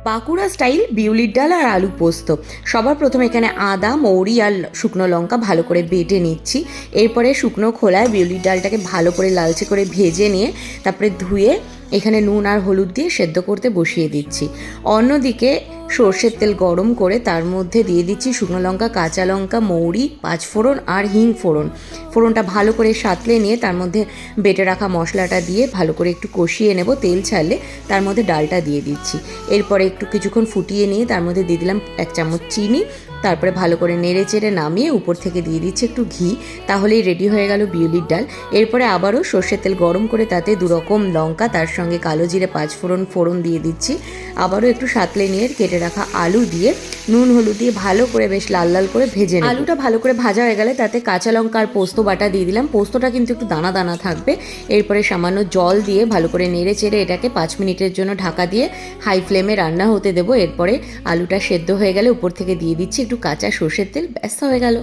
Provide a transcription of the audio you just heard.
Bankura style বিউলির ডাল আর আলু পোস্ত। সবার প্রথমে এখানে আদা, মৌরি আর শুকনো লঙ্কা ভালো করে বেটে নিচ্ছি। এরপরে শুকনো খোলায় বিউলির ডালটাকে ভালো করে লালচে করে ভেজে নিয়ে তারপরে ধুয়ে এখানে নুন আর হলুদ দিয়ে সেদ্ধ করতে বসিয়ে দিচ্ছি। অন্যদিকে সর্ষের তেল গরম করে তার মধ্যে দিয়ে দিচ্ছি শুকনো লঙ্কা, কাঁচা লঙ্কা, মৌরি, পাঁচফোড়ন আর হিং ফোড়ন। ফোড়নটা ভালো করে সাঁতলে নিয়ে তার মধ্যে বেটে রাখা মশলাটা দিয়ে ভালো করে একটু কষিয়ে নেব। তেল ছাড়লে তার মধ্যে ডালটা দিয়ে দিচ্ছি। এরপরে একটু কিছুক্ষণ ফুটিয়ে নিয়ে তার মধ্যে দিয়ে দিলাম 1 চামচ চিনি। তারপরে ভালো করে নেড়ে চেড়ে নামিয়ে উপর থেকে দিয়ে দিচ্ছি একটু ঘি। তাহলেই রেডি হয়ে গেল বিউলির ডাল। এরপরে আবারও সর্ষের তেল গরম করে তাতে 2 রকম লঙ্কা, তার সঙ্গে কালো জিরে, পাঁচফোড়ন দিয়ে দিচ্ছি। আবারও একটু সাঁতলে নিয়ে কেটে রাখা আলু দিয়ে নুন হলুদ দিয়ে ভালো করে বেশ লাল লাল করে ভেজে নেব। আলুটা ভালো করে ভাজা হয়ে গেলে তাতে কাঁচা লঙ্কা আর পোস্ত বাটা দিয়ে দিলাম। পোস্তটা কিন্তু একটু দানা দানা থাকবে। এরপরে সামান্য জল দিয়ে ভালো করে নেড়ে চেড়ে এটাকে 5 মিনিটের জন্য ঢাকা দিয়ে হাই ফ্লেমে রান্না হতে দেবো। এরপরে আলুটা সেদ্ধ হয়ে গেলে উপর থেকে দিয়ে দিচ্ছি একটু কাঁচা সর্ষের তেল। ব্যাস হয়ে গেল।